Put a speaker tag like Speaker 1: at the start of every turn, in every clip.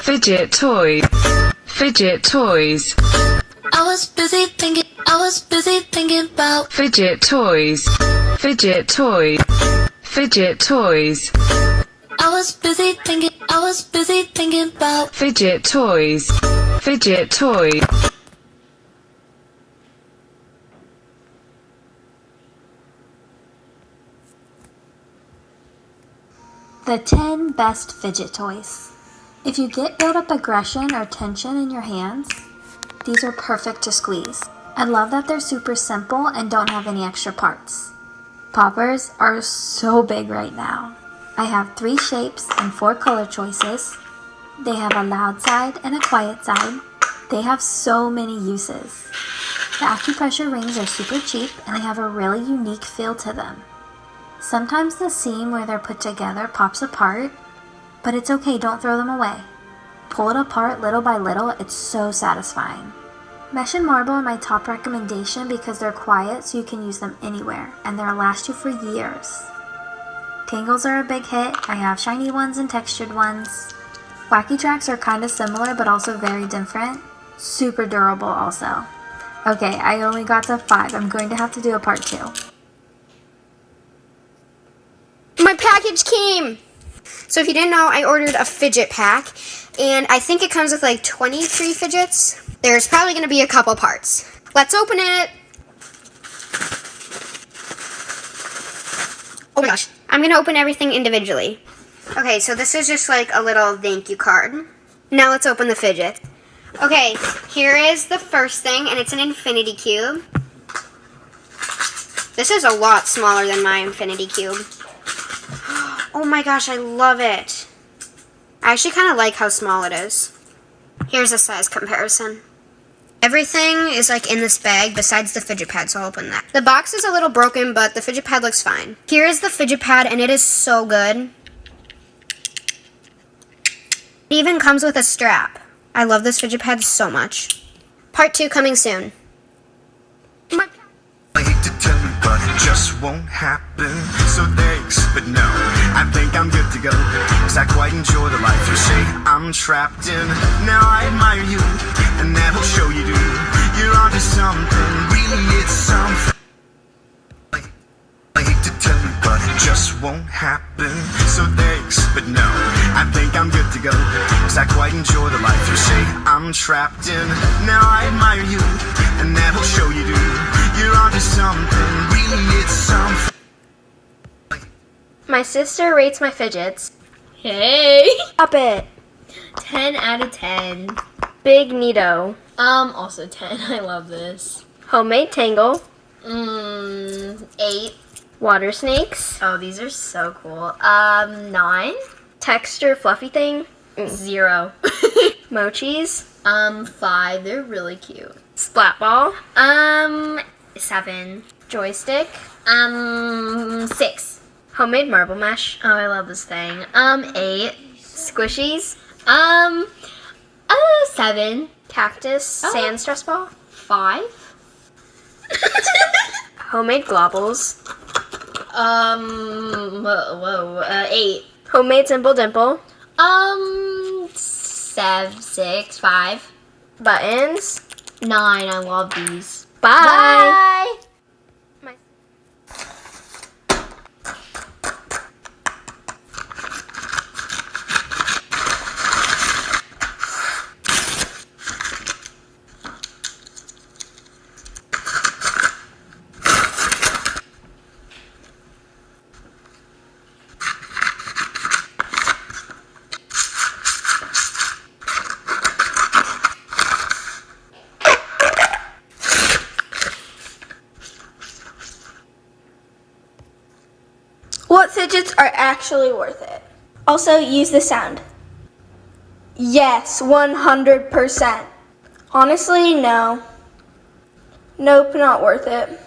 Speaker 1: Fidget toys. Fidget toys.
Speaker 2: I was busy thinking about
Speaker 1: Fidget toys. Fidget toys. Fidget toys.
Speaker 2: I was busy thinking about
Speaker 1: Fidget toys. Fidget toys.
Speaker 3: The 10 best fidget toys. If you get built up aggression or tension in your hands, these are perfect to squeeze. I love that they're super simple and don't have any extra parts. Poppers are so big right now. I have 3 shapes and 4 color choices. They have a loud side and a quiet side. They have so many uses. The acupressure rings are super cheap and they have a really unique feel to them. Sometimes the seam where they're put together pops apart, but it's okay, don't throw them away. Pull it apart little by little, it's so satisfying. Mesh and marble are my top recommendation because they're quiet so you can use them anywhere and they'll last you for years. Tangles are a big hit. I have shiny ones and textured ones. Wacky tracks are kind of similar but also very different. Super durable also. Okay, I only got to 5. I'm going to have to do a part 2.
Speaker 4: My package came! So if you didn't know, I ordered a fidget pack, and I think it comes with like 23 fidgets. There's probably going to be a couple parts. Let's open it! Oh my gosh. I'm going to open everything individually. Okay, so this is just like a little thank you card. Now let's open the fidget. Okay, here is the first thing, and it's an infinity cube. This is a lot smaller than my infinity cube. Oh my gosh, I love it. I actually kind of like how small it is. Here's a size comparison. Everything is like in this bag besides the fidget pad, so I'll open that. The box is a little broken, but the fidget pad looks fine. Here is the fidget pad, and it is so good. It even comes with a strap. I love this fidget pad so much. Part 2 coming soon.
Speaker 5: I hate to tell you, but it just won't happen. So thanks, but no, I think I'm good to go. Cause I quite enjoy the life you say I'm trapped in. Now I admire you, and that'll show you do. You're onto something, really it's something. I hate to tell you, but it just won't happen. So thanks, but no, I think I'm good to go. Cause I quite enjoy the life you say I'm trapped in. Now I admire you, and that'll show you do. You're onto something, really it's something.
Speaker 4: My sister rates my fidgets.
Speaker 6: Hey!
Speaker 4: Stop it.
Speaker 6: 10 out of 10.
Speaker 4: Big Neato.
Speaker 6: Also 10. I love this.
Speaker 4: Homemade Tangle.
Speaker 6: 8.
Speaker 4: Water snakes.
Speaker 6: Oh, these are so cool. 9.
Speaker 4: Texture fluffy thing.
Speaker 6: 0.
Speaker 4: Mochis.
Speaker 6: 5. They're really cute.
Speaker 4: Splat ball.
Speaker 6: 7.
Speaker 4: Joystick.
Speaker 6: 6.
Speaker 4: Homemade marble mesh.
Speaker 6: Oh, I love this thing. 8.
Speaker 4: Squishies.
Speaker 6: 7.
Speaker 4: Cactus. Sand stress ball.
Speaker 6: 5.
Speaker 4: Homemade globbles.
Speaker 6: 8.
Speaker 4: Homemade simple dimple.
Speaker 6: 7, 6, 5.
Speaker 4: Buttons.
Speaker 6: 9. I love these.
Speaker 4: Bye.
Speaker 6: Bye.
Speaker 7: What fidgets are actually worth it? Also, use the sound. Yes, 100%. Honestly, no. Nope, not worth it.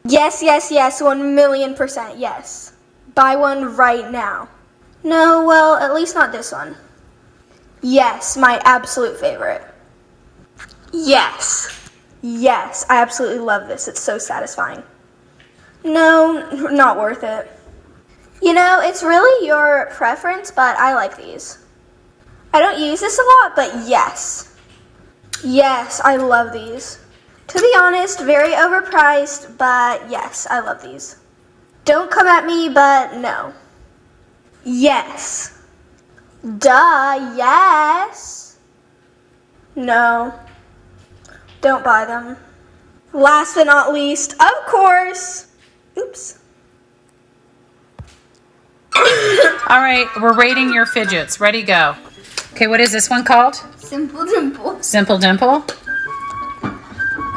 Speaker 7: Yes, 1,000,000% yes. Buy one right now. No, well, at least not this one. Yes, my absolute favorite. Yes, I absolutely love this. It's so satisfying. No, not worth it. You know, it's really your preference, but I like these. I don't use this a lot, but yes. Yes, I love these. To be honest, very overpriced, but yes, I love these. Don't come at me, but no. Yes. Duh, yes. No. Don't buy them. Last but not least, of course. Oops.
Speaker 8: All right, we're rating your fidgets. Ready, go. Okay, what is this one called?
Speaker 6: Simple dimple.
Speaker 8: Simple Dimple?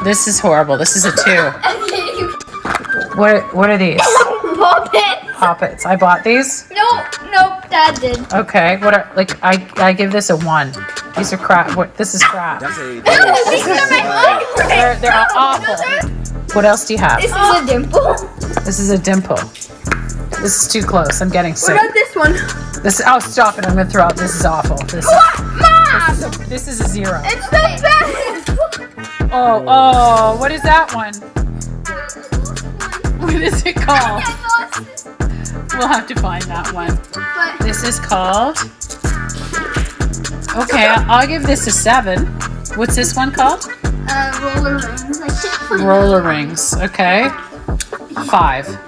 Speaker 8: This is horrible. This is a 2. What are these?
Speaker 6: Puppet.
Speaker 8: Poppets. I bought these?
Speaker 6: Nope, Dad did.
Speaker 8: Okay, what are, like, I give this a 1. These are crap. This is crap.
Speaker 6: These are my
Speaker 8: They're awful. What else do you have?
Speaker 6: This is a dimple.
Speaker 8: This is a dimple. This is too close. I'm getting sick.
Speaker 7: What about this one?
Speaker 8: Oh, stop it. I'm going to throw up. This is awful. This is a 0.
Speaker 7: It's the best.
Speaker 8: Oh, what is that one? What is it called? We'll have to find that one. This is called... Okay, I'll give this a 7. What's this one called?
Speaker 6: Roller rings.
Speaker 8: Roller rings. Okay. 5.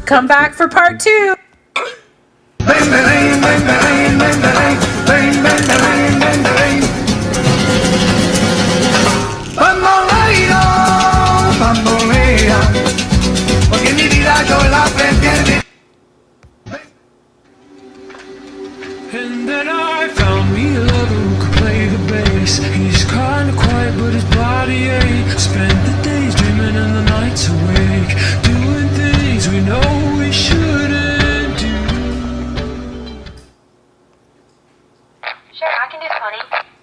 Speaker 8: Come back for part 2.
Speaker 5: Bamboleo, bambolea, porque mi vida yo la prefiero. And then I found me a lover who could play the bass. He's kinda quiet but his body ache. Spent the days dreaming and the nights awake, doing things we know we shouldn't do.
Speaker 4: Sure, I can do 20.